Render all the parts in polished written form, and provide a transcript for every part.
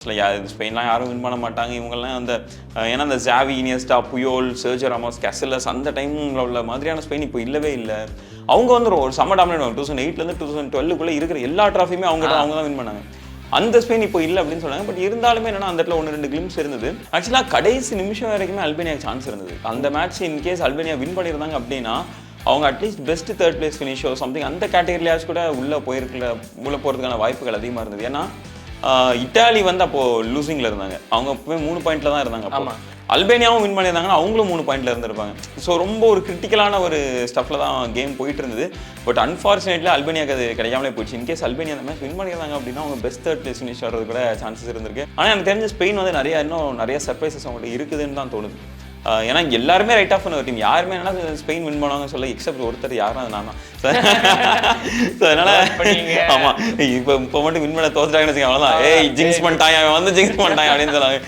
ஸ்பெயின்லாம் யாரும் வின் பண்ண மாட்டாங்க இவங்கெல்லாம் அந்த ஏன்னா அந்த ஜாவி இனியஸ்டா புயோல் சர்ஜர் ராமோஸ் கேசலஸ் அந்த டைமில் உள்ள மாதிரியான ஸ்பெயின் இப்போ இல்லவே இல்லை. அவங்க வந்து ஒரு செம்ம டாமினேட் 2008 2012 இருக்கிற எல்லா ட்ராஃபியுமே அவங்க தான் வின் பண்ணாங்க. அந்த ஸ்பெயின் இப்போ இல்லை அப்படின்னு சொன்னாங்க. பட் இருந்தாலுமே என்னன்னா அந்த இடத்துல 1-2 கிளிம்ஸ் இருந்தது. ஆக்சுவலாக கடைசி நிமிஷம் வரைக்குமே அல்பேனியாவுக்கு சான்ஸ் இருந்தது. அந்த மேட்ச் இன்கேஸ் அல்பேனியா வின் பண்ணியிருந்தாங்க அப்படின்னா அவங்க அட்லீஸ்ட் பெஸ்ட் தேர்ட் பிளேஸ் ஃபினிஷோ சம்திங் அந்த கேட்டகரியாச்சும் கூட உள்ளே போகிறதுக்கான வாய்ப்புகள் அதிகமாக இருந்தது. ஏன்னா இட்டாலி வந்து அப்போது லூசிங்கில் இருந்தாங்க. அவங்க எப்பவுமே 3 பாயிண்ட்ல தான் இருந்தாங்க. அப்போ அல்பேனியாவும் வின் பண்ணியிருந்தாங்கன்னா அவங்களும் 3 பாயிண்ட்ல இருந்திருப்பாங்க. ஸோ ரொம்ப ஒரு கிரிட்டிக்கலான ஒரு ஸ்டஃப்பில் தான் கேம் போயிட்டு இருந்தது. பட் அன்ஃபார்ச்சுனேட்லி அல்பேனியாவுக்கு அது கிடைக்காமலே போயிடுச்சு. இன்கேஸ் அல்பேனியா அந்த மேட்ச் வின் பண்ணியிருந்தாங்க அப்படின்னா அவங்க பெஸ்ட் தேர்ட் பிளேஸ் ஃபினிஷ் ஆடுறது கூட சான்சஸ் இருந்திருக்கு. ஆனால் எனக்கு தெரிஞ்ச ஸ்பெயின் வந்து நிறைய சர்ப்ரைசஸ் அவங்கள்ட்ட இருக்குதுன்னு தான் தோணுது. ஏன்னா எல்லாருமே ரைட் ஆஃப் பண்ண ஒரு டீம். யாருமே என்ன ஸ்பெயின் வின் பண்ணுவாங்கன்னு சொல்ல எக்ஸப்ட் ஒருத்தர் யாரும் அது நான் தான். அதனால ஆமா இப்போ மட்டும் வின் பண்ண தோத்துட்டாங்கன்னு வச்சுக்கோங்க, அவ்வளோதான். ஏய் ஜிங்ஸ் பண்ணிட்டாங்க, அவன் வந்து ஜிங்ஸ் பண்ணிட்டாங்க அப்படின்னு சொன்னாங்க.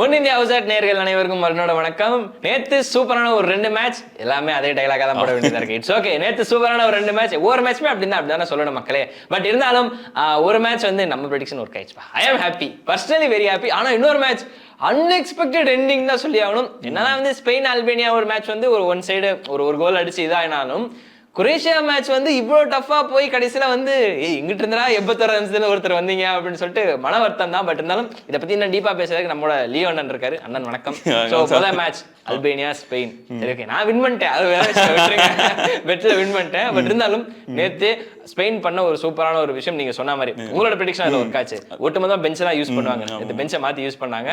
ஒன் இந்தியா ஹவுஸ் நேயர்கள் அனைவருக்கும் மறுநாட வணக்கம். நேற்று சூப்பரான ஒரு 2 மேட்ச், எல்லாமே அதே டைலாக தான் போட வேண்டியதா இருக்கு. It's okay. நேற்று சூப்பரான ஒரு 2 மேட்ச், ஒவ்வொரு மேட்ச்மே அப்படிதான் சொல்லணும் மக்களே. பட் இருந்தாலும் ஒரு மேட்ச் வந்து நம்ம prediction work ஆயிடுச்சுப்பா. I am happy, personally very happy. ஆனால் இன்னொரு மேட்ச் அன்எக்ஸ்பெக்டட் எண்டிங் தான் சொல்லி ஆகணும். என்னதான் வந்து ஸ்பெயின் அல்பேனியா ஒரு மேட்ச் வந்து ஒரு ஒன் சைடு ஒரு கோல் அடிச்சு இதாயினாலும் குரேஷியா மேட்ச் வந்து இவ்வளோ டஃபா போய் கடைசியில் வந்து இங்கிட்டு இருந்தா 81 நிமிஷத்துல ஒருத்தர் வந்தீங்க அப்படின்னு சொல்லிட்டு மன வருத்தம் தான். பட் இருந்தாலும் இதை பத்தி இன்னும் டீப்பா பேசுறதுக்கு நம்மளோட லியோ அண்ணன் இருக்காரு. அண்ணன் வணக்கம். ஸோ முதல் மேட்ச் அல்பேனியா ஸ்பெயின். சரி ஓகே, நான் வின் பண்ணிட்டேன், அது வேற பெட்ல வின் பண்ணிட்டேன். பட் இருந்தாலும் நேற்று ஸ்பெயின் பண்ண ஒரு சூப்பரான ஒரு விஷயம் நீங்க சொன்ன மாதிரி உங்களோட ப்ரெடிக்ஷன் அதில் ஒர்க் ஆச்சு. ஒட்டுமொத்தம் பெஞ்ச் தான் யூஸ் பண்ணுவாங்க, இந்த பெஞ்சை மாத்தி யூஸ் பண்ணாங்க.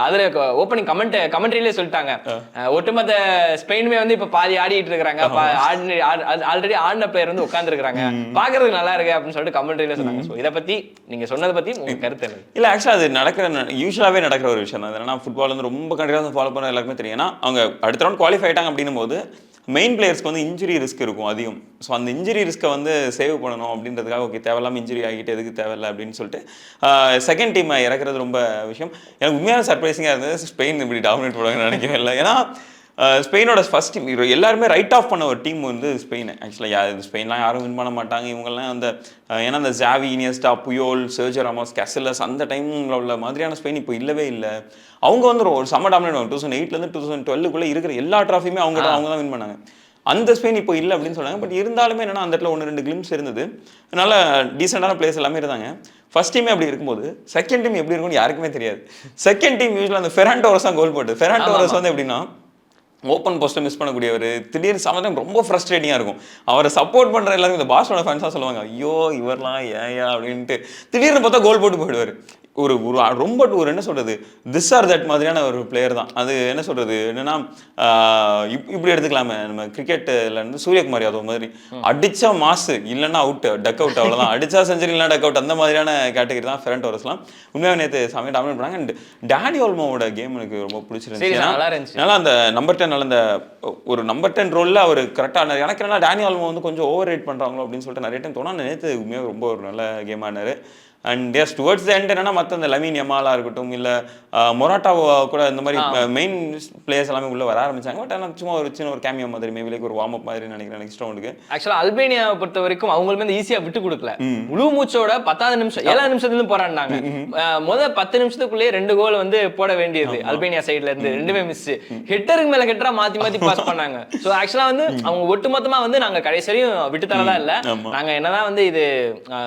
அதுல ஓப்பனிங் கமெண்ட்ரியிலே சொல்லிட்டாங்க ஒட்டுமொத்த ஸ்பெயினுமே வந்து இப்ப பாதி ஆடிட்டு இருக்காங்க, ஆல்ரெடி ஆடின பிளேயர் வந்து உட்கார்ந்து இருக்காங்க, பாக்குறதுக்கு நல்லா இருக்கு அப்படின்னு சொல்லிட்டு கமெண்ட்ரியில சொன்னாங்க. இதை பத்தி நீங்க சொன்னதை பத்தி உங்க கருத்து என்ன? இல்ல ஆக்சுவலா அது யூஸ்வலாவே நடக்கிற ஒரு விஷயம் தான். என்னன்னா ஃபுட்பால் வந்து ரொம்ப கண்டிப்பாக ஃபாலோ பண்ண எல்லாருக்குமே தெரியும். ஏன்னா அவங்க அடுத்த ரவுண்ட் குவாலிஃபை ஆயிட்டாங்க அப்படின்னும் போது மெயின் பிளேயர்ஸ்க்கு வந்து இன்ஜுரி ரிஸ்க் இருக்கும் அதிகம். ஸோ அந்த இன்ஜுரி ரிஸ்க்கை வந்து சேவ் பண்ணணும் அப்படின்றதுக்காக ஓகே தேவையில்லாமல் இன்ஜுரி ஆகிட்டு எதுக்கு தேவையில்லை அப்படின்னு சொல்லிட்டு செகண்ட் டீம் இறக்குறது ரொம்ப விஷயம். எனக்கு உண்மையான சர்ப்ரைசிங்காக இருந்தது ஸ்பெயின் இப்படி டாமினேட் பண்ணுவாங்கன்னு நினைக்கவே இல்லை. ஏன்னா ஸ்பெயினோட ஃபர்ஸ்ட் டீம் எல்லாருமே ரைட் ஆஃப் பண்ண ஒரு டீம் வந்து ஸ்பெயின். ஆக்சுவலாக ஸ்பெயின்லாம் யாரும் வின் பண்ண மாட்டாங்க இவங்கெல்லாம் அந்த ஏன்னா அந்த ஜாவி இனியஸ்டா புயோல் சர்ஜர் ராமோஸ் கேசலஸ் அந்த டைமில் உள்ள மாதிரியான ஸ்பெயின் இப்போ இல்லவே இல்லை. அவங்க வந்து ஒரு செம்ம டாமினேட் 2008 2012 இருக்கிற எல்லா ட்ராஃபியுமே அவங்க தான் வின் பண்ணாங்க. அந்த ஸ்பெயின் இப்போ இல்லை அப்படின்னு சொன்னாங்க. பட் இருந்தாலுமே என்னன்னா அந்த இடத்துல 1-2 கிளிம்ஸ் இருந்தது. அதனால டீசெண்டான பிளேஸ் எல்லாமே இருந்தாங்க. ஃபர்ஸ்ட் டீமே அப்படி இருக்கும்போது செகண்ட் டீம் எப்படி இருக்கும்னு யாருக்குமே தெரியாது. செகண்ட் டீம் யூஸ்வலாக அந்த ஃபெரான் டோரஸ் தான் கோல் போட்டு. ஃபெரான் டோரஸ் வந்து எப்படின்னா ஓப்பன் போஸ்ட்டை மிஸ் பண்ணக்கூடியவர், திடீர்னு சமயம் ரொம்ப ஃப்ரஸ்ட்ரேட்டிங்காக இருக்கும். அவரை சப்போர்ட் பண்ணுற எல்லாருக்கும் இந்த பார்சலோனா ஃபேன்ஸாக சொல்லுவாங்க, ஐயோ இவரெல்லாம் ஏயா அப்படின்ட்டு. திடீர்னு பார்த்தா கோல் போட்டு போயிடுவார். ஒரு ரொம்ப ஒரு என்ன சொல்கிறது திஸ் ஆர் தட் மாதிரியான ஒரு பிளேயர் தான். அது என்ன சொல்கிறது என்னென்னா இப்படி எடுத்துக்கலாமே, நம்ம கிரிக்கெட்டில் இருந்து சூரியகுமார் யாதவ் மாதிரி அடித்தா மாசு இல்லைன்னா அவுட் டக் அவுட் அவ்வளோதான், அடித்தா செஞ்சுரி இல்லைனா டக் அவுட் அந்த மாதிரியான கேட்டகரி தான் ஃபெரான் டோரஸ்லாம். உண்மையாக நேற்று சமயம் டாமினேட் பண்ணாங்க. அண்ட் டேனி ஓல்மோவோட கேம் எனக்கு ரொம்ப பிடிச்சிருந்துச்சு. ஏன்னா அந்த நம்பர் 10 அந்த ஒரு நம்பர் 10 ரோலில் அவர் கரெக்டாக எனக்கு என்ன டேனி ஓல்மோ வந்து கொஞ்சம் ஓவர் ரேட் பண்ணுறாங்களோ அப்படின்னு சொல்லிட்டு நிறைய டைம் தோணும். நேற்று உண்மையாக ரொம்ப ஒரு நல்ல கேம் ஆனார். And as towards the end என்னன்னா மற்ற இந்த லமீன் யமாலா இருக்கட்டும் இல்லை மொராட்டாவோ கூட இந்த மாதிரி மெயின் பிளேயர்ஸ் எல்லாமே உள்ள வர ஆரம்பிச்சாங்க. பட் ஆனால் சும்மா ஒரு சின்ன ஒரு கேமியோ மாதிரி மேபி ஒரு வார்ம் அப் மாதிரி நினைக்கிறேன் நெக்ஸ்ட் ரவுண்டுக்கு. ஆக்சுவலாக அல்பேனியாவை பொறுத்த வரைக்கும் அவங்களுமே வந்து ஈஸியாக விட்டு கொடுக்கல. முழு மூச்சோட 10வது நிமிஷம் 7வது நிமிஷத்துலேருந்து போராடினாங்க. முதல் 10 நிமிஷத்துக்குள்ளேயே 2 கோல் வந்து போட வேண்டியது அல்பேனியா சைட்ல இருந்து, 2மே மிஸ். ஹெட்டருக்கு மேல ஹெட்டரா மாத்தி பாஸ் பண்ணாங்க. ஸோ ஆக்சுவலா வந்து அவங்க ஒட்டுமொத்தமா வந்து நாங்க கடைசியும் விட்டு தரதா இல்லை, நாங்க என்னதான் வந்து இது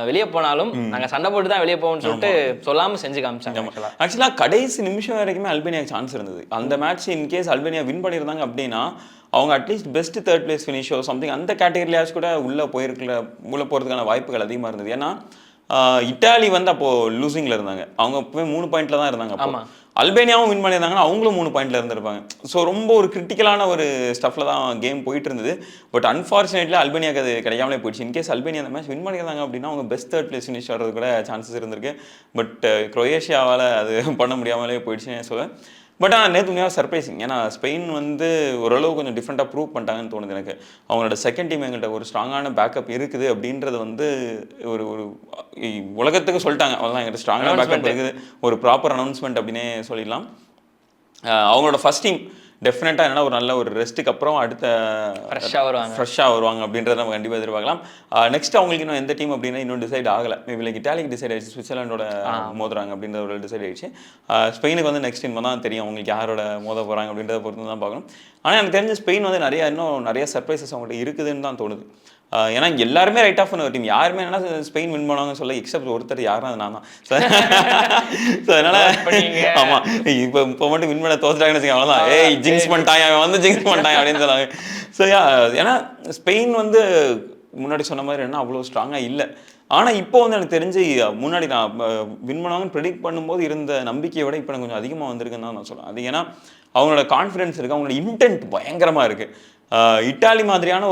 வெளியே போனாலும் நாங்க சண்டை போட்டு தான் வெளியே போவோம்னு சொல்லிட்டு சொல்லாம செஞ்சு காமிச்சாங்க. ஆக்சுவலா கடைசி நிமிஷம் வரைக்குமே அல்பேனியாக்கு சான்ஸ் இருந்தது. அந்த மேட்ச் இன்கேஸ் அல்பேனியா வின் பண்ணியிருந்தாங்க அப்படின்னா அவங்க அட்லீஸ்ட் பெஸ்ட் தேர்ட் பிளேஸ் ஃபினிஷோ சம்திங் அந்த கேட்டகரியாச்சும் கூட உள்ள போகிறதுக்கான வாய்ப்புகள் அதிகமாக இருந்தது. ஏன்னா இட்டாலி வந்து அப்போது லூசிங்கில் இருந்தாங்க. அவங்க எப்பவுமே 3 பாயிண்ட்ல தான் இருந்தாங்க. அப்போ அல்பேனியாவும் வின் பண்ணியிருந்தாங்கன்னா அவங்களும் 3 பாயிண்ட்ல இருந்திருப்பாங்க. ஸோ ரொம்ப ஒரு கிரிட்டிக்கலான ஒரு ஸ்டஃப்பில் தான் கேம் போயிட்டு இருந்தது. பட் அன்ஃபார்ச்சுனேட்லி அல்பேனியாவுக்கு அது கிடைக்காமலே போயிடுச்சு. இன்கேஸ் அல்பேனியா அந்த மேட்ச் வின் பண்ணியிருந்தாங்க அப்படின்னா அவங்க பெஸ்ட் தேர்ட் பிளேஸ் ஃபினிஷ் ஆடுறது கூட சான்சஸ் இருந்திருக்கு. பட் குரோயேஷியாவால் அது பண்ண முடியாமலே போயிடுச்சுன்னு சொல்லுவேன். பட் ஆனால் நேற்று உண்மையாக சர்ப்ரைசிங். ஏன்னா ஸ்பெயின் வந்து ஓரளவு கொஞ்சம் டிஃப்ரெண்ட்டாக ப்ரூவ் பண்ணிட்டாங்கன்னு தோணுது எனக்கு. அவங்களோட செகண்ட் டீம் எங்கள்கிட்ட ஒரு ஸ்ட்ராங்கான பேக்கப் இருக்குது அப்படின்றது வந்து ஒரு உலகத்துக்கு சொல்லிட்டாங்க. அவ்வளோதான், எங்கிட்ட ஸ்ட்ராங்கான பேக்கப் இருக்குது, ஒரு ப்ராப்பர் அனௌன்ஸ்மெண்ட் அப்படின்னே சொல்லிடலாம். அவங்களோட ஃபர்ஸ்ட் டீம் டெஃபினட்டாக என்னன்னா ஒரு நல்ல ஒரு ரெஸ்ட்டுக்கு அப்புறம் அடுத்த ஃப்ரெஷ்ஷாக வருவாங்க அப்படின்றத நம்ம கண்டிப்பாக எதிர்பார்க்கலாம். நெக்ஸ்ட் அவங்களுக்கு இன்னும் எந்த டீம் அப்படின்னா இன்னும் டிசைட் ஆகலை. மேபி லைக் இட்டாலிக்கு டிசைட் ஆயிடுச்சு, சுவிட்சர்லாண்டோட மோதுறாங்க அப்படின்ற ஒரு டிசைட் ஆயிடுச்சு. ஸ்பெயினுக்கு வந்து நெக்ஸ்ட் இனிமே தான் தெரியும் அவங்களுக்கு யாரோட மோத போகிறாங்க அப்படின்றத பொறுத்து தான் பார்க்கணும். ஆனால் எனக்கு தெரிஞ்ச ஸ்பெயின் வந்து இன்னும் நிறைய சர்ப்ரைசஸ் அவங்கள்ட்ட இருக்குதுன்னு தான் தோணுது. ஏன்னா எல்லாருமே ரைட் ஆஃப் பண்ண ஒரு டீம், யாருமே என்ன ஸ்பெயின் வின் பண்ணுவாங்கன்னு சொல்ல எக்ஸப்ட் ஒருத்தர் யாரும் அது நான் தான். ஸோ அதனால ஆமாம் இப்போ மட்டும் வின் பண்ண தோத்துட்டாங்கன்னு வச்சுக்கோங்க, அவ்வளோதான். ஏய் ஜிங்ஸ் பண்ணிட்டாங்க, அவன் வந்து ஜிங்ஸ் பண்ணிட்டாங்க அப்படின்னு சொன்னாங்க. ஸோ ஏன்னா ஸ்பெயின் வந்து முன்னாடி சொன்ன மாதிரி என்ன அவ்வளோ ஸ்ட்ராங்காக இல்லை. ஆனால் இப்போ வந்து எனக்கு தெரிஞ்சு முன்னாடி நான் வின் பண்ணுவாங்கன்னு ப்ரெடிக்ட் பண்ணும்போது இருந்த நம்பிக்கையை விட இப்போ எனக்கு கொஞ்சம் அதிகமாக வந்திருக்குன்னு தான் நான் சொல்லுவேன். அது ஏன்னா அவங்களோட கான்ஃபிடன்ஸ் இருக்குது, அவங்களோட இன்டென்ட் பயங்கரமாக இருக்குது. இட்டாலி மாதிரியான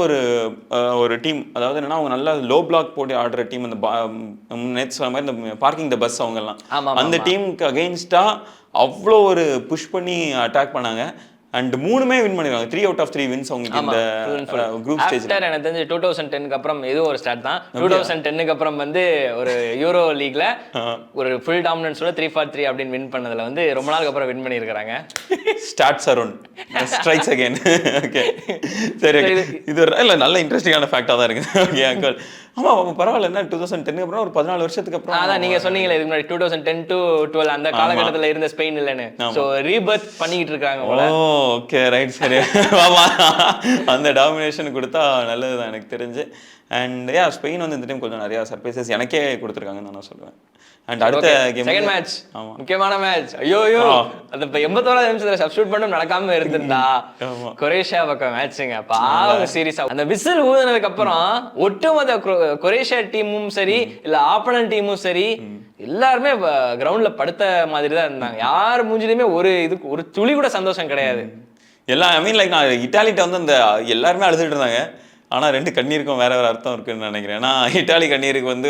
ஒரு டீம், அதாவது என்னன்னா அவங்க நல்லா லோ பிளாக் போட்டு ஆடுற டீம், அந்த நேற்று சொன்ன மாதிரி இந்த பார்க்கிங் த பஸ் அவங்கெல்லாம் அந்த டீமுக்கு அகெயின்ஸ்டா அவ்வளோ ஒரு புஷ் பண்ணி அட்டாக் பண்ணாங்க. அண்ட் 3மே வின் பண்ணிருக்காங்க. 3 out of 3 வின்ஸ் அவங்களுக்கு இந்த குரூப் ஸ்டேஜ்ல. எனக்கு தெரிஞ்சு 2010க்கு அப்புறம் இது ஒரு ஸ்டார்ட் தான். 2010க்கு அப்புறம் வந்து ஒரு யூரோ லீக்ல ஒரு ஃபுல் டாமினன்ஸோட 3-4-3 அப்படின்னு வின் பண்ணதுல வந்து ரொம்ப நாளுக்கு அப்புறம் வின் பண்ணியிருக்காங்க. Starts around strikes again. Okay சரி, இது இல்ல நல்ல இன்ட்ரெஸ்டிங்கான ஃபேக்டா தான் இருக்கு. ஓகே அங்கிள், ஆமா பரவாயில்ல. என்ன 2010க்கு அப்புறம் ஒரு 14 வருஷத்துக்கு அப்புறம் அதான் நீங்க சொன்னீங்களே இதுக்கு முன்னாடி 2010 to 12 அந்த காலகட்டத்துல இருந்த ஸ்பெயின் இல்லன்னு, சோ ரீபர்த் பண்ணிட்டு இருக்காங்க போல. ஓகே ரைட் சரி. ஆமா அந்த டாமினேஷன் கொடுத்தா நல்லதுதான் எனக்கு தெரிஞ்சு. அண்ட் ஸ்பெயின் வந்து இந்த டைம் கொஞ்சம் நிறைய சர்ப்ரைசஸ் எனக்கே கொடுத்துருக்காங்கன்னு நான் சொல்லுவேன். அண்ட் அடுத்த கேம் செகண்ட் மேட்ச், முக்கியமான மேட்ச். ஐயோ அது 81வது நிமிஷத்துல சப்ஸ்டிட்யூட் பண்ண நடக்காம இருந்திருந்தா கொரேஷியா பக்கம் மேட்ச்ங்க பாவம் சீரியஸா. அந்த விசில் ஊதுனதுக்கு அப்புறம் ஒட்டுமொத்த கொரேஷியா டீமும் சரி இல்ல ஆப்பனன்ட் டீமும் சரி எல்லாருமே கிரவுண்ட்ல படுத்த மாதிரி தான் இருந்தாங்க. யார் மூஞ்சிலுமே ஒரு துளி கூட சந்தோஷம் கிடையாது. எல்லாம் ஐ மீன் லைக் நான் இட்டாலிட்ட வந்து அந்த எல்லாருமே அழுதுட்டு இருந்தாங்க. ஆனால் 2 கண்ணீருக்கும் வேற அர்த்தம் இருக்குன்னு நினைக்கிறேன். ஏன்னா இட்டாலி கண்ணீருக்கு வந்து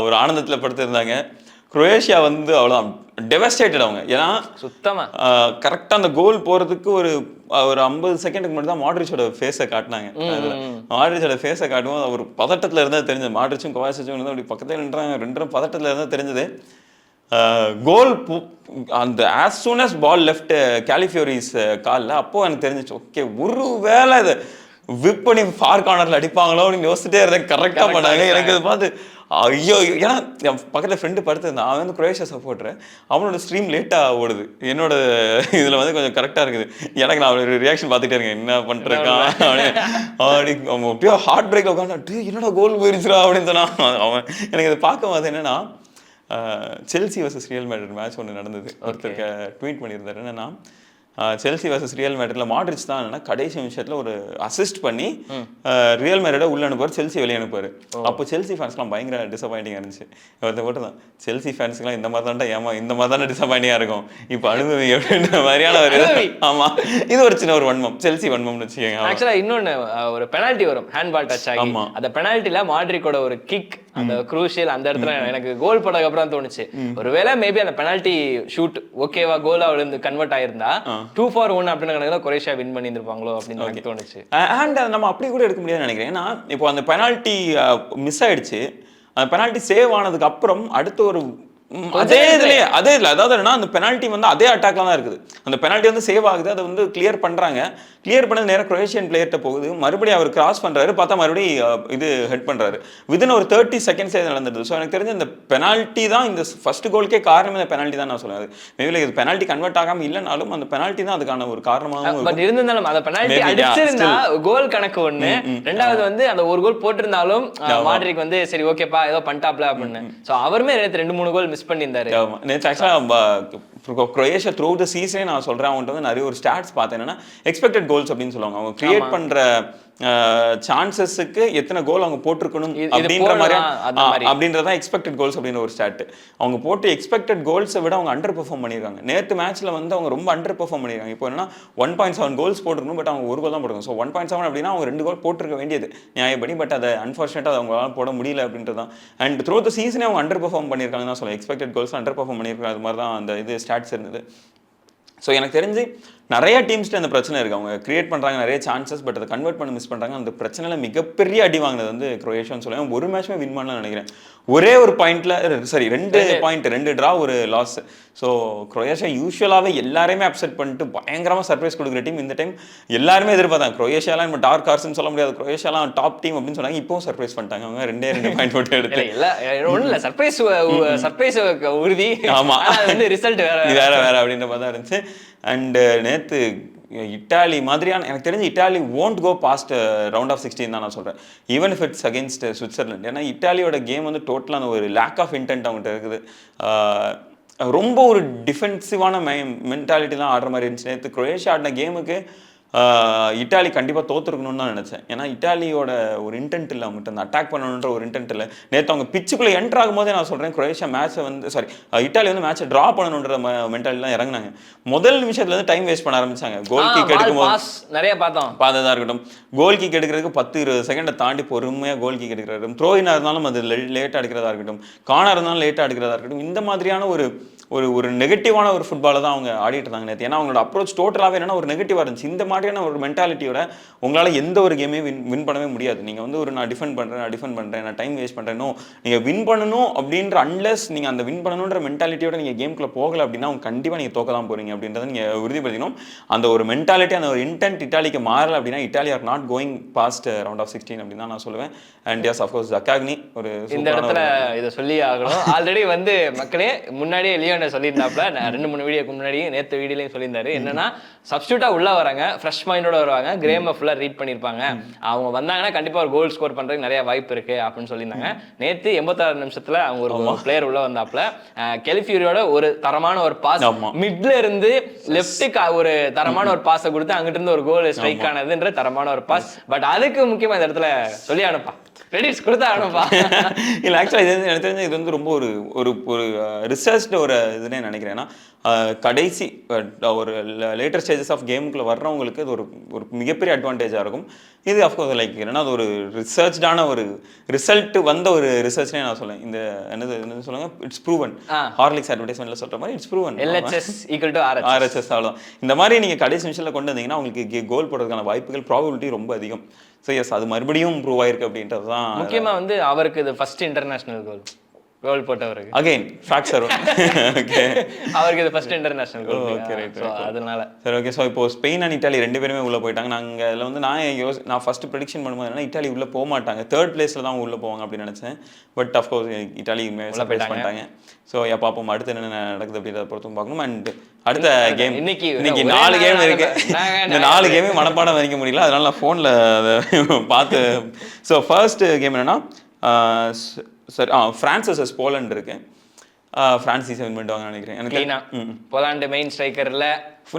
ஒரு ஆனந்தத்தில் படுத்திருந்தாங்க. குரோவேஷியா வந்து அவ்வளோ டெவஸ்டேட்டட் அவங்க. ஏன்னா சுத்தமாக கரெக்டாக அந்த கோல் போகிறதுக்கு ஒரு 50 செகண்டுக்கு மட்டும் தான் மாட்ரிச்சோட ஃபேஸை காட்டினாங்க. மாட்ரிச்சோட ஃபேஸை காட்டும்போது ஒரு பதட்டத்தில் இருந்தால் தெரிஞ்சது. மாட்ரிச்சும் கோவாசிச்சும் இருந்தால் அப்படி பக்கத்தில் நின்றாங்க, 2 பதட்டத்தில் இருந்தால் தெரிஞ்சது. கோல் அந்த as soon as ball left Calafiori's காலில் அப்போ எனக்கு தெரிஞ்சிச்சு ஓகே ஒரு வேலை இது விப் பண்ணி ஃபார் கார்னர்ல அடிப்பாங்களோ அப்படின்னு யோசிச்சுட்டே இருந்தேன். கரெக்டா பண்ணாங்க. எனக்கு இது பார்த்து ஐயோ, ஏன்னா என் பக்கத்தில் ஃப்ரெண்டு படுத்திருந்தான், அவன் வந்து குரோவேஷியா சப்போர்ட்ரு, அவனோட ஸ்ட்ரீம் லேட்டாக ஓடுது, என்னோட இதில் வந்து கொஞ்சம் கரெக்டாக இருக்குது. எனக்கு நான் ஒரு ரியாக்ஷன் பார்த்துட்டே இருக்கேன், என்ன பண்ணிருக்கான் அப்படி அவன் எப்படியோ ஹார்ட் பிரேக்கில் உட்காந்து என்னடா கோல் போயிருச்சுரா அப்படின்னு சொன்னான் அவன். எனக்கு இதை பார்க்கும் போது என்னன்னா Chelsea versus real Madrid match ஒன்று நடந்தது. ஒருத்தருக்கு ட்வீட் பண்ணியிருந்தாரு என்னன்னா செல்சி வர்சஸ் ரியல் மேட்ரிட்ல மாட்ரிச் தான் என்னன்னா கடைசி நிமிஷத்துல ஒரு அசிஸ்ட் பண்ணி ரியல் மேட்ரிட உள்ள அனுப்புவார், செல்சி வெளியே அனுப்புவார். அப்போ செல்சி ஃபேன்ஸ்லாம் பயங்கர டிசப்பாயிண்டிங்காக இருந்துச்சு. ஒருத்த போட்டு தான் செல்சி ஃபேன்ஸ்க்குலாம் இந்த மாதிரி தான்டா இந்த மாதிரி தானே டிசப்பாயிண்டிங்காக இருக்கும், இப்போ அனுபவி அப்படின்ற மாதிரியான ஒரு ஆமா இது ஒரு சின்ன ஒரு வன்மம், செல்சி வன்மம்னு வச்சுக்கோங்க. ஆக்சுவலாக இன்னொன்று ஒரு பெனால்ட்டி வரும், ஹேண்ட் பால் டச் ஆகி. அந்த பெனால்ட்டில மாட்ரிக்கோட ஒரு கிக், அந்த குரூஷியல் அந்த இடத்துல எனக்கு கோல் போட்டதுக்கு அப்புறம் தோணுச்சு ஒருவேளை மேபி அந்த பெனால்ட்டி ஷூட் ஓகேவா கோலா விழுந்து கன்வெர்ட் ஆயிருந்தா 2-1 அப்படின்னு கணக்குல கொரேஷியா வின் பண்ணியிருப்பாங்களோ அப்படின்னு எனக்கு தோணுச்சு. அண்ட் நம்ம அப்படி கூட எடுக்க முடியாதுன்னு நினைக்கிறேன். ஏன்னா இப்போ அந்த பெனால்ட்டி மிஸ் ஆயிடுச்சு, அந்த பெனால்ட்டி சேவ் ஆனதுக்கு அப்புறம் அடுத்த ஒரு அதே இதுலயே அதே இல்லை, அதாவது என்னன்னா அந்த பெனால்ட்டி வந்து அதே அட்டாக்ல தான் இருக்குது. அந்த பெனால்ட்டி வந்து சேவ் ஆகுது, அதை வந்து கிளியர் பண்றாங்க. கிளியர் பண்ணது நேரம் குரோவேஷியன் பிளேயர்கிட்ட போகுது, மறுபடியும் அவர் கிராஸ் பண்றாரு, பார்த்தா மறுபடியும் இது ஹெட் பண்றாரு. வித்தின் ஒரு 30 செகண்ட்ஸே நடந்தது. ஸோ எனக்கு தெரிஞ்ச இந்த பெனால்ட்டி தான் இந்த ஃபர்ஸ்ட் கோலுக்கே காரணமே இந்த பெனால்ட்டி தான் நான் சொல்லுவேன். மேபி இது பெனால்ட்டி கன்வெர்ட் ஆகாம இல்லைனாலும் அந்த பெனால்ட்டி தான் அதுக்கான ஒரு காரணமாகவும். பட் இருந்தாலும் அந்த பெனால்ட்டி அடிச்சிருந்தா கோல் கணக்கு ஒண்ணு, ரெண்டாவது வந்து அந்த ஒரு கோல் போட்டிருந்தாலும் மாட்ரிக் வந்து சரி ஓகேப்பா ஏதோ பண்ணிட்டாப்ல அப்படின்னு. ஸோ அவருமே 2-3 கோல் மிஸ் பண்ணியிருந்தாரு. நேற்று ஆக்சுவலாக குரோவேஷியா த்ரூ த சீசனே நான் சொல்றேன், அவங்கள்ட்ட வந்து நிறைய ஒரு ஸ்டாட்ஸ் பார்த்தேன். என்னன்னா எக்ஸ்பெக்டட் கோல்ஸ் அப்படின்னு சொல்லுவாங்க, அவங்க கிரியேட் பண்ற சான்சஸுக்கு எத்தனை கோல் அவங்க போட்டிருக்கணும் அப்படின்ற மாதிரி அப்படின்றதான் எக்ஸ்பெக்டட் கோல்ஸ் அப்படின்னு ஒரு ஸ்டாட். அவங்க போட்டு எக்ஸ்பெக்டட் கோல்ஸை விட அவங்க அண்டர் பெர்ஃபார்ம் பண்ணியிருக்காங்க. நேற்று மேட்ச்ல வந்து அவங்க ரொம்ப அண்டர் பெர்ஃபார்ம் பண்ணியிருக்காங்க. இப்போ என்னன்னா 1.7 கோல்ஸ் போட்டிருக்கணும், பட் அவங்க ஒரு கோல் தான் போட்டிருக்காங்க. ஸோ 1.7 அப்படின்னா அவங்க 2 கோல் போட்டிருக்க வேண்டியது நியாயப்படி, பட் அதை அன்ஃபார்ச்சுனேட்டாக அதை அவங்களால போட முடியல அப்படின்றதான். அண்ட் த்ரூ த சீசனே அவங்க அண்டர் பெர்ஃபார்ம் பண்ணியிருக்காங்க தான் சொல்லுவேன். எக்ஸ்பெக்டட் கோல்ஸ் அண்டர் பெர்ஃபார்ம் பண்ணியிருக்காங்க, அது மாதிரி தான் அந்த இது ஸ்டாட்ஸ் இருந்தது. ஸோ எனக்கு தெரிஞ்சு நிறைய டீம்ஸ்ட்டு அந்த பிரச்சனை இருக்குது. அவங்க கிரியேட் பண்ணுறாங்க நிறைய சான்சஸ், பட் அதை கன்வெர்ட் பண்ண மிஸ் பண்ணுறாங்க. அந்த பிரச்சனையில் மிகப்பெரிய அடி வாங்கினது வந்து குரோயேஷியான்னு சொல்லுவேன். ஒரு மேட்ச்மே வின் பண்ணலாம்னு நினைக்கிறேன். ஒரே ஒரு பாயிண்ட்ல சரி 2 பாயிண்ட் 2 ட்ரா ஒரு லாஸ். ஸோ குரோயேஷியா யூஸ்வலாகவே எல்லாருமே அப்செட் பண்ணிட்டு பயங்கரமாக சர்ப்ரைஸ் கொடுக்குற டீம். இந்த டைம் எல்லாருமே எதிர்பார்த்தாங்க குரோயேஷியாலாம் நம்ம டார்க் ஹார்ஸ்னு சொல்ல முடியாது, குரோயேஷியாலாம் டாப் டீம் அப்படின்னு சொன்னாங்க. இப்போவும் சர்ப்ரைஸ் பண்ணிட்டாங்க அவங்க 2 பாயிண்ட் போட்டு எடுத்து. ஒன்றும் இல்லை, சர்ப்ரைஸ் உறுதி. ஆமாம், அது வந்து ரிசல்ட் வேற அப்படின்ற மாதிரி தான் இருந்துச்சு. அண்டு நேற்று இட்டாலி மாதிரியான எனக்கு தெரிஞ்சு Italy won't go past round of 16 தான் நான் சொல்கிறேன். Even if it's against Switzerland. ஏன்னா இட்டாலியோட கேம் வந்து டோட்டலாக ஒரு லேக் ஆஃப் இன்டென்ட் அவங்ககிட்ட இருக்குது. ரொம்ப ஒரு டிஃபென்சிவான மென்டாலிட்டி தான் ஆடுற மாதிரி இருந்துச்சு. நேற்று குரோயேஷியா ஆடின கேமுக்கு இட்டாலி கண்டிப்பாக தோற்றுருக்கணும்னு தான் நினச்சேன். ஏன்னா இட்டாலியோட ஒரு இன்டென்ட் இல்லை, அவங்ககிட்ட அந்த அட்டாக் பண்ணணுன்ற ஒரு இன்டென்ட் இல்லை. நேற்று அவங்க பிச்சுக்குள்ளே என்ட்ரு ஆகும்போதே நான் சொல்கிறேன் குரோயேஷியா மேட்ச்சை வந்து இட்டாலி வந்து மேட்ச்சை ட்ரா பண்ணணுன்ற மென்டாலிட்டிலாம் இறங்கினாங்க. முதல் நிமிஷத்துலேருந்து டைம் வேஸ்ட் பண்ண ஆரம்பிச்சாங்க. கோல் கிக் எடுக்கும்போது நிறைய பார்த்ததா இருக்கட்டும், கோல் கிக் எடுக்கிறதுக்கு 10-20 செகண்டை தாண்டி பொறுமையாக கோல் கிக் எடுக்கிறதா, த்ரோயினாக இருந்தாலும் அது லேட்டாக எடுக்கிறதா இருக்கட்டும், கார்னாக இருந்தாலும் லேட்டாக எடுக்கிறதா இருக்கட்டும், இந்த மாதிரியான ஒரு நெகட்டிவான ஒரு ஃபுட்பாலை தான் அவங்க ஆடிட்டு இருந்தாங்க நேற்று. ஏன்னா அவங்களோட அப்ரோச் டோட்டலாகவே என்னன்னா ஒரு நெகட்டிவாக இருந்துச்சு. இந்த மாதிரியான ஒரு மென்டாலிட்டியோட உங்களால் எந்த ஒரு கேமையும் வின் பண்ணவே முடியாது. நீங்கள் வந்து நான் டிஃபெண்ட் பண்ணுறேன், நான் டைம் வேஸ்ட் பண்ணுறேனோ, நீங்கள் வின் பண்ணணும் அப்படின்ற அன்லெஸ் நீங்கள் அந்த வின் பண்ணணுன்ற மென்டாலிட்டியோட நீங்கள் கேம்குள்ளே போகலை அப்படின்னா அவங்க கண்டிப்பாக நீங்கள் தோக்க தான் போகிறீங்க அப்படின்றத நீங்கள் உறுதிப்படுத்திக்கணும். அந்த ஒரு மென்டாலிட்டி, அந்த ஒரு இன்டென்ட் இட்டாலிக்கு மாறலை அப்படின்னா Italy are not going past round of 16 அப்படின்னு தான் நான் சொல்லுவேன். அண்ட் எஸ் அஃப்கோர்ஸ் ஜக்காக்னி ஒரு இந்த இடத்துல இதை சொல்லி ஆகணும். ஆல்ரெடி வந்து மக்களே முன்னாடியே லியோனை சொல்லியிருந்தாப்புல, நான் 2-3 வீடியோக்கு முன்னாடி நேற்று வீடியோலையும் சொல்லியிருந்தாரு. என்னன்னா சப்ஸ்டியூட்டா உள்ள வராங்க, ஃப்ரெஷ் மைண்டோட வருவாங்க, கிரேமை ஃபுல்லாக ரீட் பண்ணியிருப்பாங்க, அவங்க வந்தாங்கன்னா கண்டிப்பாக ஒரு கோல் ஸ்கோர் பண்ணுறதுக்கு நிறைய வாய்ப்பு இருக்கு அப்படின்னு சொல்லியிருந்தாங்க. நேற்று 86 நிமிஷத்தில் அவங்க ஒரு பிளேயர் உள்ள வந்தாப்புல, கெலிஃபியூரியோட ஒரு தரமான ஒரு பாஸ், மிட்ல இருந்து லெஃப்ட்டுக்கு ஒரு தரமான ஒரு பாஸை கொடுத்து அங்கிட்டு இருந்து ஒரு கோல் ஸ்ட்ரைக் ஆனதுன்ற தரமான ஒரு பாஸ். பட் அதுக்கு முக்கியமாக இந்த இடத்துல சொல்லி அனுப்பா கிரெடிட்ஸ் கொடுத்தா அனுப்பா. இல்லை ஆக்சுவலாக இது எனக்கு தெரிஞ்சு இது வந்து ரொம்ப ஒரு ரிசர்ச்டு ஒரு இதுன்னு நினைக்கிறேன். ஏன்னா கடைசி ஒரு லேட்டர் ஸ்டேஜஸ் ஆஃப் கேமுக்குள்ளே வர்றவங்களுக்கு இது ஒரு மிகப்பெரிய அட்வான்டேஜாக இருக்கும். இது அஃப்கோர்ஸ் லைக் என்னன்னா அது ஒரு ரிசர்ச்டான ஒரு ரிசல்ட் வந்த ஒரு ரிசர்ச்னே நான் சொல்லுவேன். இந்த என்னது சொல்லுங்க, இட்ஸ் ப்ரூவன். ஹார்லிக்ஸ் அட்வர்டைஸ்மெண்ட்ல சொல்ற மாதிரி இட்ஸ் ப்ரூவன். LHS = RHS அவ்வளோதான். இந்த மாதிரி நீங்கள் கடைசி நிமிஷத்தில் கொண்டு வந்தீங்கன்னா உங்களுக்கு கோல் போடுறதுக்கான வாய்ப்புகள் ப்ராபபிலிட்டி ரொம்ப அதிகம். ஸோ எஸ், அது மறுபடியும் ப்ரூவ் ஆயிருக்கு அப்படின்றது தான். முக்கியமாக வந்து அவருக்கு இது ஃபர்ஸ்ட் இன்டர்நேஷனல் கோல் போட்டவருக்கு அகைன் ஃபிராக்சர். ஓகே, அவருக்கு இது ஃபர்ஸ்ட் இன்டர்நேஷனல் கோல். ஓகே ரைட், அதனால சரி ஓகே. ஸோ இப்போ ஸ்பெயின் அண்ட் இட்டாலி 2 பேருமே உள்ளே போயிட்டாங்க. நாங்கள் அதில் வந்து நான் ஃபர்ஸ்ட் ப்ரெடிக்ஷன் பண்ணும்போது என்னன்னா இட்டாலி உள்ளே போக மாட்டாங்க, 3rd பிளேஸில் தான் உள்ளே போவாங்க அப்படின்னு நினச்சேன். பட் அஃப்கோர்ஸ் இட்டாலி சர்ப்ரைஸ் பண்ணிட்டாங்க. ஸோ பார்ப்போம் அடுத்து என்ன நடக்குது அப்படின்றத பொறுத்தும் பார்க்கணும். அண்ட் அடுத்த கேம் இன்னைக்கு 4 கேம் இருக்கு. இந்த 4 கேமே மனப்பாடம் வரைக்க முடியல, அதனால நான் ஃபோனில் அதை பார்த்து. ஸோ ஃபர்ஸ்ட் கேம் என்னன்னா சரி ஃப்ரான்ஸ் vs போலண்ட் இருக்கு. ஃப்ரான்ஸ் ஈஸியாக வின் பண்ணிடுவாங்கன்னு நினைக்கிறேன். எனக்கு போலாண்டு மெயின் ஸ்ட்ரைக்கரில்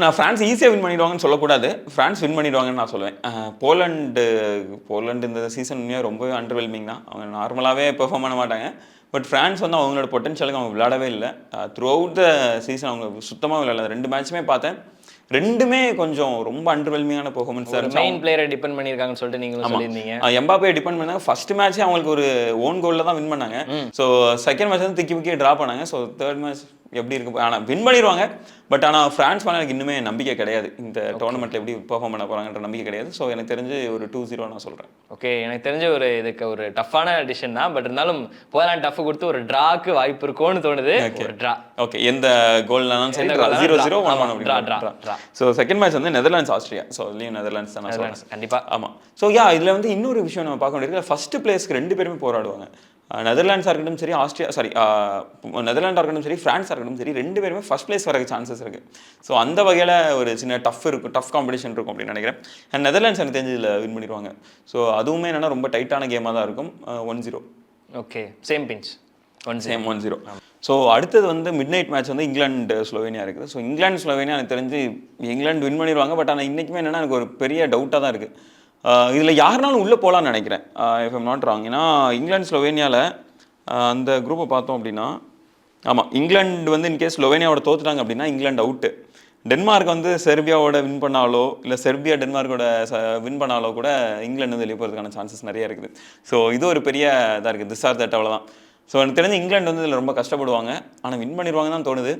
நான் ஃப்ரான்ஸ் ஈஸியாக வின் பண்ணிடுவாங்கன்னு சொல்லக்கூடாது, ஃப்ரான்ஸ் வின் பண்ணிடுவாங்கன்னு நான் சொல்லுவேன். போலண்டு இந்த சீசன் ரொம்பவே அண்டர்வெல்மிங் தான். அவங்க நார்மலாகவே பெர்ஃபார்ம் பண்ண மாட்டாங்க. பட் ஃப்ரான்ஸ் வந்து அவங்களோட பொட்டன்ஷியலுக்கு அவங்க விளையாடவே இல்லை. த்ரூ அவுட் த சீசன் அவங்க சுத்தமாக விளையாடல. 2 மேட்சுமே பார்த்தேன், 2மே கொஞ்சம் ரொம்ப அண்டர்வெல்மிங்கான பெர்ஃபார்மன்ஸ் தான். மெயின் பிளேயரை டிபெண்ட் பண்ணியிருக்காங்கன்னு சொல்லிட்டு நீங்களும் சொல்லியிருந்தீங்க. எம்பாப்பே டிபெண்ட் பண்ணாங்க. ஃபர்ஸ்ட் மேட்சே அவங்களுக்கு ஒரு ஓன் கோலில் தான் வின் பண்ணாங்க. ஸோ செகண்ட் மேட்ச் வந்து திக்கி ட்ரா பண்ணாங்க. ஸோ 3rd மேட்ச் எப்படி இருக்கு, ஆனால் வின் பண்ணிடுவாங்க. பட் ஆனால் ஃப்ரான்ஸ் மேலே எனக்கு இன்னுமே நம்பிக்கை கிடையாது. இந்த டோர்னமெண்ட்டில் எப்படி பெர்ஃபார்ம் பண்ண போகிறாங்கன்ற நம்பிக்கை கிடையாது. ஸோ எனக்கு தெரிஞ்சு ஒரு 2-0 நான் சொல்கிறேன். ஓகே, எனக்கு தெரிஞ்ச இதுக்கு ஒரு டஃப்பான டிசிஷன் தான். பட் இருந்தாலும் போலாண்ட் டஃப் கொடுத்து ஒரு ட்ராக்கு வாய்ப்பு இருக்கும்னு தோணுது. ஒரு ட்ரா. ஓகே, எந்த கோல்னாலும் சரி 0-0 1-1. ஸோ செகண்ட் மேட்ச் வந்து நெதர்லாண்ட்ஸ் ஆஸ்திரியா. ஸோ அதுலேயும் நெதர்லாண்ட்ஸ் தான் நான் சொல்கிறேன் கண்டிப்பாக. ஆமாம். ஸோ இதில் வந்து இன்னொரு விஷயம் நம்ம பார்க்க வேண்டியது, ஃபர்ஸ்ட் பிளேஸ்க்கு 2 பேருமே போராடுவாங்க. நெதர்லாண்ட்ஸாக இருக்கட்டும் சரி, நெதர்லாண்டாக இருக்கட்டும் சரி, ஃப்ரான்ஸாக இருக்கட்டும் சரி, 2 பேருமே ஃபர்ஸ்ட் பிளேஸ் வரக்கு சான்சஸ் இருக்குது. ஸோ அந்த வகையில் ஒரு சின்ன டஃப் காம்படிஷன் இருக்கும் அப்படின்னு நினைக்கிறேன். அண்ட் நெதர்லாண்ட்ஸ் எனக்கு தெரிஞ்சு இதில் வின் பண்ணிடுவாங்க. ஸோ அதுவுமே என்னென்னா ரொம்ப டைட்டான கேமாக தான் இருக்கும். 1-0. Okay, same pinch 1-0. ஸோ அடுத்தது வந்து மிட் நைட் மேட்ச் வந்து இங்கிலாந்து ஸ்லோவேனியா இருக்குது. ஸோ இங்கிலாந்து ஸ்லோவேனியா எனக்கு தெரிஞ்சு இங்கிலாந்து வின் பண்ணிடுவாங்க. பட் ஆனால் இன்றைக்குமே என்னென்னா எனக்கு ஒரு பெரிய டவுட்டாக தான் இருக்குது. இதில் யாருனாலும் உள்ளே போகலான்னு நினைக்கிறேன், இஃப் ஐம் நாட் ராங். ஏன்னா இங்கிலாந்து ஸ்லோவேனியாவில் அந்த குரூப்பை பார்த்தோம் அப்படின்னா, ஆமாம், இங்கிலாந்து வந்து இன்கேஸ் ஸ்லோவேனியாவோட தோத்துட்டாங்க அப்படின்னா இங்கிலாந்து அவுட்டு. டென்மார்க் வந்து செர்பியாவோட வின் பண்ணாலோ இல்லை செர்பியா டென்மார்க்கோட வின் பண்ணாலோ கூட இங்கிலாந்து வந்து வெளியே போகிறதுக்கான சான்சஸ் நிறைய இருக்குது. ஸோ இது ஒரு பெரிய இதாக இருக்குது. திஸ் ஆர் தட் அவ்வளோதான். ஸோ எனக்கு தெரிஞ்சு இங்கிலாந்து வந்து இதில் ரொம்ப கஷ்டப்படுவாங்க, ஆனால் வின் பண்ணிடுவாங்க தான் தோணுது.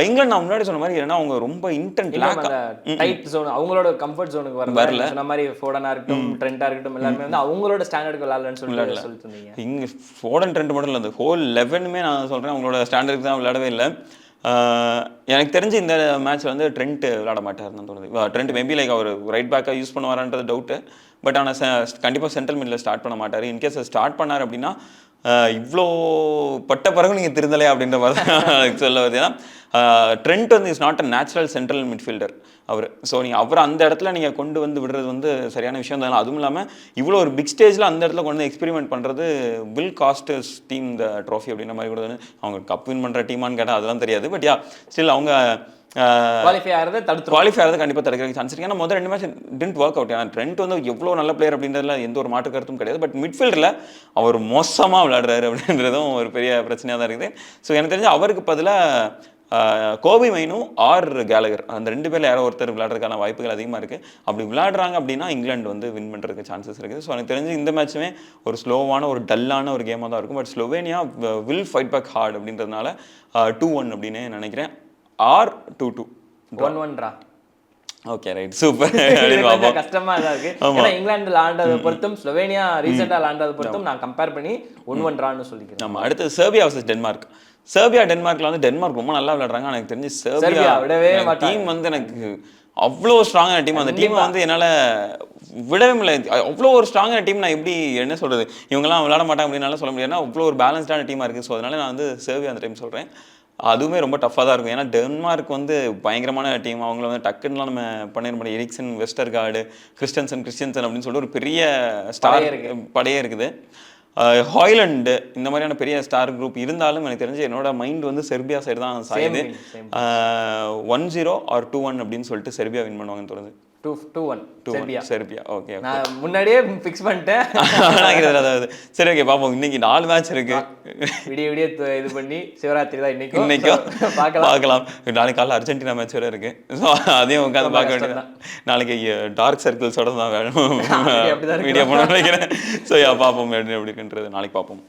இங்கிலாந்து நான் முன்னாடி சொன்ன மாதிரி ஏன்னா அவங்க ரொம்ப இன்டென்ட் டைட் ஜோன், அவங்களோட கம்ஃபர்ட் ஜோனுக்கு வரல. சொன்ன மாதிரி ஃபோடனா இருக்கட்டும், ட்ரெண்டா இருக்கட்டும், எல்லாருமே வந்து அவங்களோட ஸ்டாண்டர்டுக்கு விளையாடலன்னு சொல்லிட்டு இருந்தீங்க. இங்கே ஃபோடன் ட்ரெண்ட் மட்டும் இல்லை, அந்த ஹோல் 11மே நான் சொல்கிறேன் அவங்களோட ஸ்டாண்டர்டுக்கு தான் விளையாடவே இல்லை. எனக்கு தெரிஞ்சு இந்த மேட்ச் வந்து ட்ரெண்ட் விளையாட மாட்டாருன்னு தோணுது. ட்ரெண்ட் மேபி லைக் அவர் ரைட் பேக்காக யூஸ் பண்ணுவாரான்றது டவுட்டு. பட் ஆனால் கண்டிப்பாக சென்ட்ரல் மிடில் ஸ்டார்ட் பண்ண மாட்டார். இன்கேஸ் ஸ்டார்ட் பண்ணார் அப்படின்னா இவ்வளோ பட்ட பிறகு நீங்கள் திருந்தலை அப்படின்ற மாதிரி தான் சொல்ல வருது. ஏன்னா ட்ரெண்ட் வந்து is not a natural central midfielder அவர். ஸோ நீங்கள் அவரை அந்த இடத்துல நீங்கள் கொண்டு வந்து விடுறது வந்து சரியான விஷயம் தான். அதுவும் இல்லாமல் இவ்வளோ ஒரு பிக் ஸ்டேஜில் அந்த இடத்துல கொண்டு வந்து எக்ஸ்பெரிமெண்ட் பண்ணுறது will cost team the trophy அப்படின்ற மாதிரி கூட அவங்க கப் வின் பண்ணுற டீமான்னு கேட்டால் அதெல்லாம் தெரியாது. பட் யா ஸ்டில் அவங்க குவாலிஃபை ஆகிறது கண்டிப்பாக தடுக்கிற சான்ஸ் இருக்கு. ஏன்னா முதல் 2 மேட்ச் டிடன்ட் ஒர்க் அவுட். ஏன்னா ட்ரெண்ட் வந்து எவ்வளோ நல்ல பிளேயர் அப்படின்றதுல எந்த ஒரு மாற்று கருத்தும் கிடையாது. பட் மிட்ஃபீல்டில் அவர் மோசமாக விளையாடுறாரு அப்படின்றதும் ஒரு பெரிய பிரச்சனையாக தான் இருக்குது. ஸோ எனக்கு தெரிஞ்சு அவருக்கு பதிலாக கோபி மைனு ஆர் கேலகர் அந்த 2 பேரில் யாரோ ஒருத்தர் விளையாடுறதுக்கான வாய்ப்புகள் அதிகமாக இருக்குது. அப்படி விளையாடுறாங்க அப்படின்னா இங்கிலாந்து வந்து வின் பண்ணுறதுக்கு சான்சஸ் இருக்குது. ஸோ எனக்கு தெரிஞ்சு இந்த மேட்சுமே ஒரு ஸ்லோவான ஒரு டல்லான ஒரு கேமாக தான் இருக்கும். But Slovenia will fight back hard அப்படின்றதுனால 2-1 அப்படின்னு நினைக்கிறேன். Or 2-2 1-1 draw. Okay right super. கஷ்டமா தான் இருக்கு. ஏன்னா இங்கிலாந்து விளையாண்டதை பொறுத்தும் ஸ்லோவேனியா ரீசெண்டா விளையாண்டதை பொறுத்தும் நான் கம்பேர் பண்ணி 1-1 ட்ரான்னு சொல்லிக்கிறேன். நம்ம அடுத்து செர்பியா வர்சஸ் டென்மார்க். செர்பியா டென்மார்க்ல வந்து டென்மார்க் ரொம்ப நல்லா விளையாடுறாங்க. எனக்கு தெரிஞ்சு செர்பியா விடவே டீம் வந்து எனக்கு அவ்வளோ ஸ்ட்ராங்கான டீம். அந்த டீம் வந்து என்னால் விடவே முடியல. அவ்வளோ ஒரு ஸ்ட்ராங்கான டீம் நான் எப்படி என்ன சொல்கிறது, இவங்கெல்லாம் விளையாட மாட்டாங்க அப்படின்னால சொல்ல முடியாது. அவ்வளோ ஒரு பேலன்ஸ்டான டீமாக இருக்குது. ஸோ அதனால நான் வந்து செர்பியா அந்த டைம் சொல்கிறேன். அதுவுமே ரொம்ப டஃப்பாக தான் இருக்கும். ஏன்னா டென்மார்க் வந்து பயங்கரமான டீம். அவங்கள வந்து டக்குன்னுலாம் நம்ம பண்ணிட முடியும். எரிக்சன், வெஸ்டர்கார்டு, கிறிஸ்டன்சன் அப்படின்னு சொல்லிட்டு ஒரு பெரிய ஸ்டார் படையே இருக்குது. ஹாய்லண்டு இந்த மாதிரியான பெரிய ஸ்டார் குரூப் இருந்தாலும் எனக்கு தெரிஞ்சு என்னோட மைண்ட் வந்து செர்பியா சைடு தான் சாயுது. 1-0 ஆர் 2-1 அப்படின்னு சொல்லிட்டு செர்பியா வின் பண்ணுவாங்கன்னு தோணுது. 2-1 செர்பியா. ஓகே நான் முன்னாடியே ஃபிக்ஸ் பண்ணிட்டேன். அதாவது சரி ஓகே பார்ப்போம். இன்னைக்கு 4 மேட்ச் இருக்கு. விடிய இது பண்ணி சிவராத்திரி தான் இன்னைக்கும் பார்க்கலாம். நாளைக்கு காலையில் அர்ஜென்டினா மேட்ச் வேற இருக்கு. ஸோ அதையும் உட்காந்து பார்க்க வேண்டியது. நாளைக்கு டார்க் சர்க்கிள்ஸோட தான் வேணும் வீடியோ பண்ண நினைக்கிறேன். ஸோ பார்ப்போம் எப்படி இருக்குன்றது நாளைக்கு பார்ப்போம்.